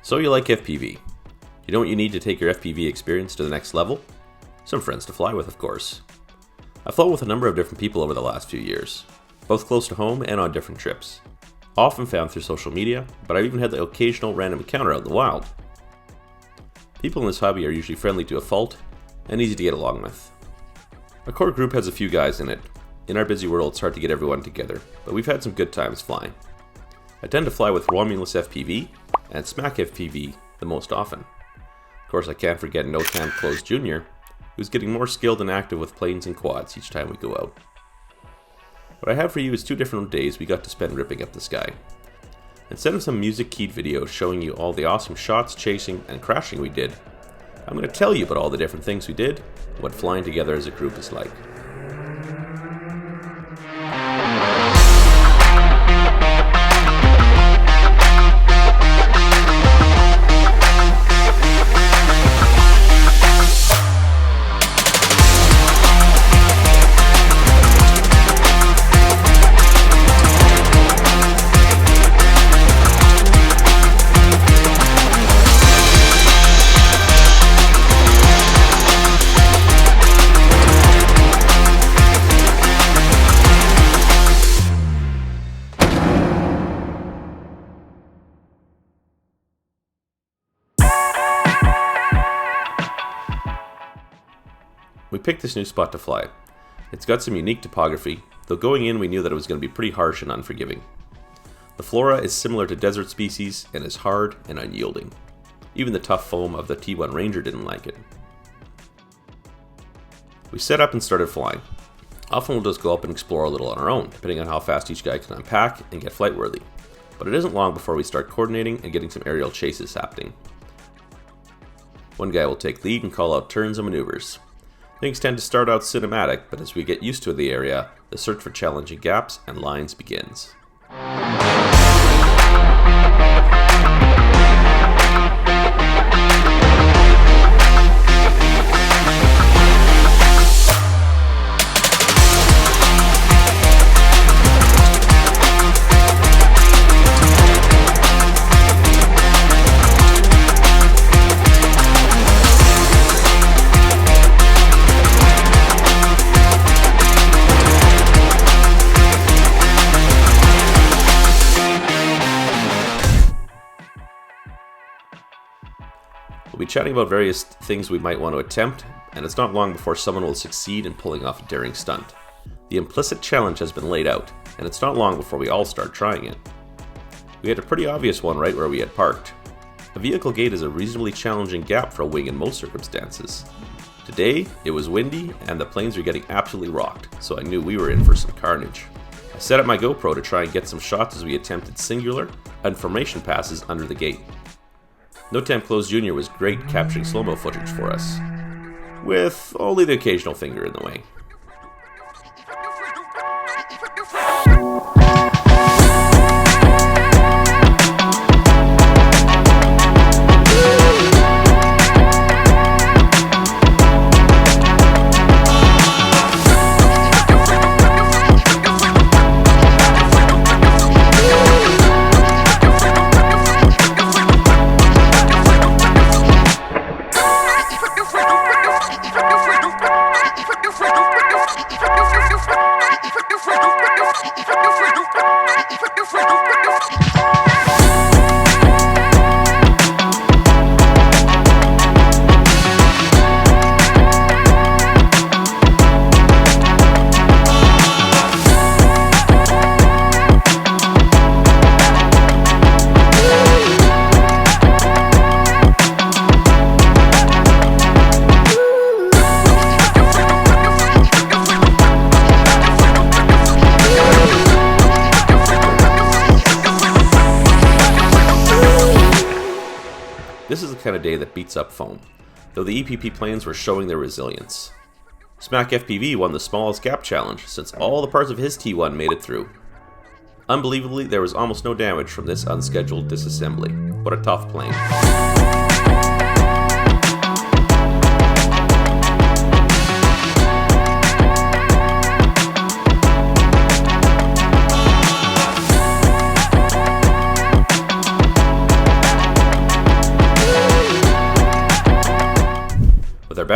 So you like FPV. You know what you need to take your FPV experience to the next level? Some friends to fly with, of course. I've flown with a number of different people over the last few years, both close to home and on different trips. Often found through social media, but I've even had the occasional random encounter out in the wild. People in this hobby are usually friendly to a fault and easy to get along with. A core group has a few guys in it. In our busy world, it's hard to get everyone together, but we've had some good times flying. I tend to fly with Romulus FPV and Smack FPV the most often. Of course, I can't forget Notamed Jr., who's getting more skilled and active with planes and quads each time we go out. What I have for you is 2 different days we got to spend ripping up the sky. Instead of some music-keyed videos showing you all the awesome shots, chasing, and crashing we did, I'm going to tell you about all the different things we did, and what flying together as a group is like. We picked this new spot to fly. It's got some unique topography, though going in we knew that it was going to be pretty harsh and unforgiving. The flora is similar to desert species and is hard and unyielding. Even the tough foam of the T1 Ranger didn't like it. We set up and started flying. Often we'll just go up and explore a little on our own, depending on how fast each guy can unpack and get flight worthy. But it isn't long before we start coordinating and getting some aerial chases happening. One guy will take lead and call out turns and maneuvers. Things tend to start out cinematic, but as we get used to the area, the search for challenging gaps and lines begins. We'll be chatting about various things we might want to attempt, and it's not long before someone will succeed in pulling off a daring stunt. The implicit challenge has been laid out, and it's not long before we all start trying it. We had a pretty obvious one right where we had parked. A vehicle gate is a reasonably challenging gap for a wing in most circumstances. Today, it was windy, and the planes were getting absolutely rocked, so I knew we were in for some carnage. I set up my GoPro to try and get some shots as we attempted singular and formation passes under the gate. Notamed Jr. was great capturing slow-mo footage for us, with only the occasional finger in the way. This is the kind of day that beats up foam, though the EPP planes were showing their resilience. Smack FPV won the smallest gap challenge since all the parts of his T1 made it through. Unbelievably, there was almost no damage from this unscheduled disassembly. What a tough plane.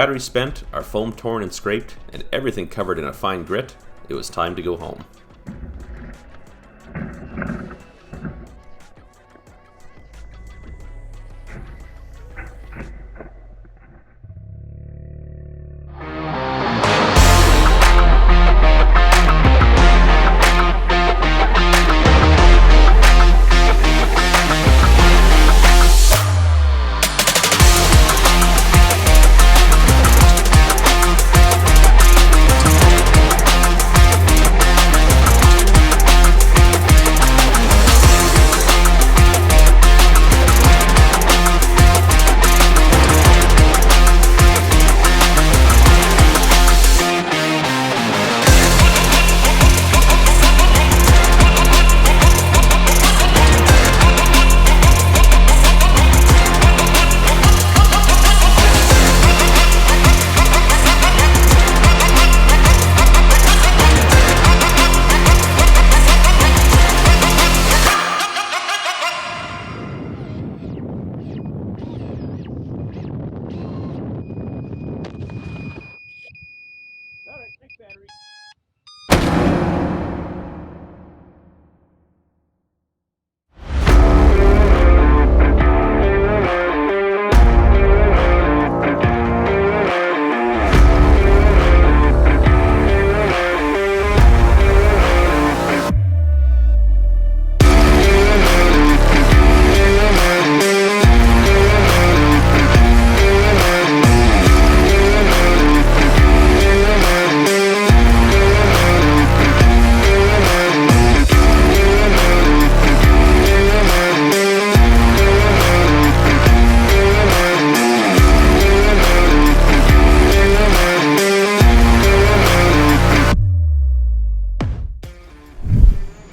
batteries spent, our foam torn and scraped, and everything covered in a fine grit, it was time to go home.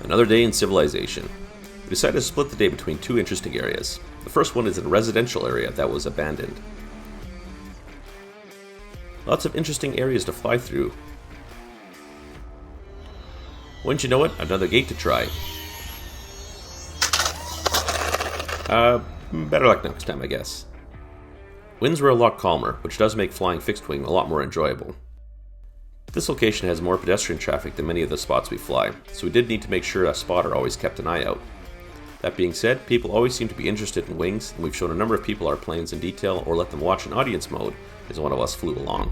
Another day in civilization. We decided to split the day between two interesting areas. The first one is a residential area that was abandoned. Lots of interesting areas to fly through. Wouldn't you know it, another gate to try. Better luck next time, I guess. Winds were a lot calmer, which does make flying fixed wing a lot more enjoyable. This location has more pedestrian traffic than many of the spots we fly, so we did need to make sure a spotter always kept an eye out. That being said, people always seem to be interested in wings, and we've shown a number of people our planes in detail or let them watch in audience mode as one of us flew along.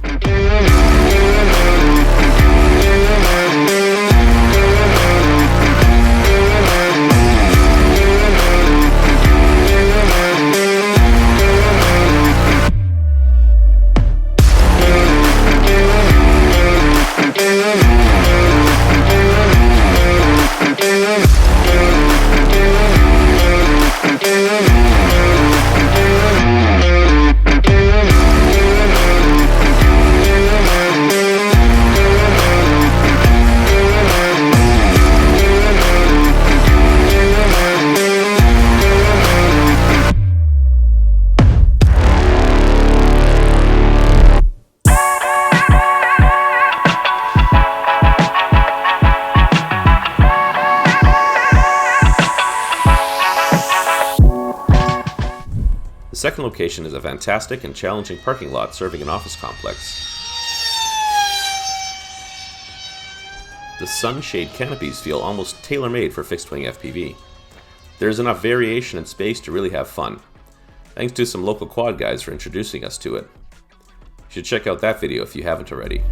The second location is a fantastic and challenging parking lot serving an office complex. The sunshade canopies feel almost tailor-made for fixed-wing FPV. There is enough variation and space to really have fun. Thanks to some local quad guys for introducing us to it. You should check out that video if you haven't already.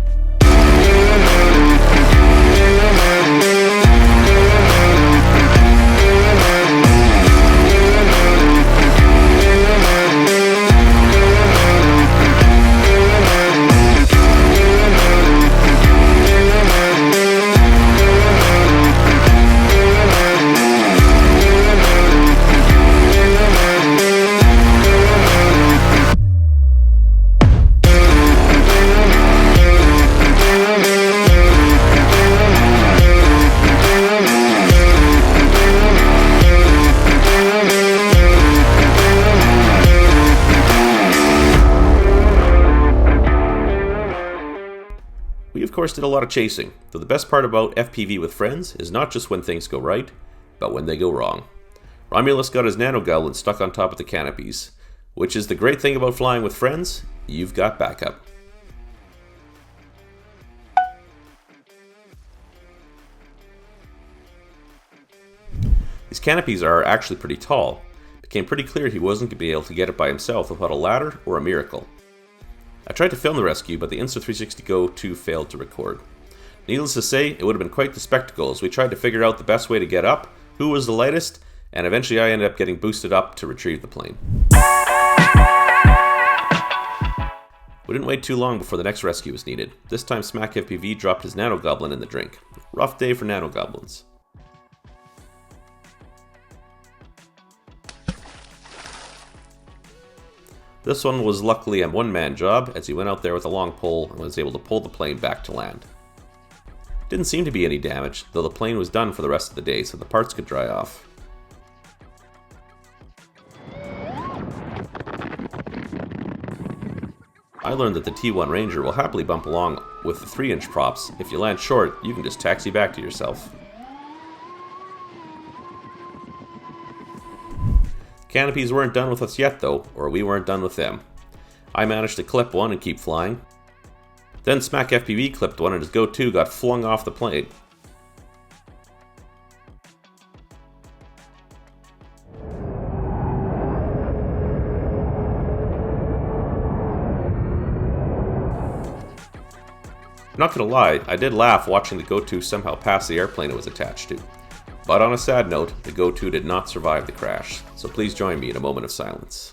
We of course did a lot of chasing, though the best part about FPV with friends is not just when things go right, but when they go wrong. Romulus got his Nano Goblin stuck on top of the canopies, which is the great thing about flying with friends, you've got backup. These canopies are actually pretty tall. It became pretty clear he wasn't going to be able to get it by himself without a ladder or a miracle. I tried to film the rescue, but the Insta360 Go 2 failed to record. Needless to say, it would have been quite the spectacle as we tried to figure out the best way to get up, who was the lightest, and eventually I ended up getting boosted up to retrieve the plane. We didn't wait too long before the next rescue was needed. This time Smack FPV dropped his Nano Goblin in the drink. Rough day for Nano Goblins. This one was luckily a one-man job, as he went out there with a long pole and was able to pull the plane back to land. Didn't seem to be any damage, though the plane was done for the rest of the day so the parts could dry off. I learned that the T1 Ranger will happily bump along with the 3-inch props. If you land short, you can just taxi back to yourself. Canopies weren't done with us yet though, or we weren't done with them. I managed to clip one and keep flying. Then Smack FPV clipped one and his Go 2 got flung off the plane. I'm not gonna lie, I did laugh watching the Go 2 somehow pass the airplane it was attached to. But on a sad note, the Go 2 did not survive the crash, so please join me in a moment of silence.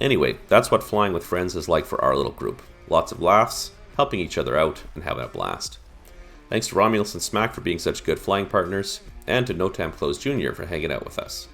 Anyway, that's what flying with friends is like for our little group. Lots of laughs, helping each other out, and having a blast. Thanks to Romulus and Smack for being such good flying partners, and to Notamed Jr. for hanging out with us.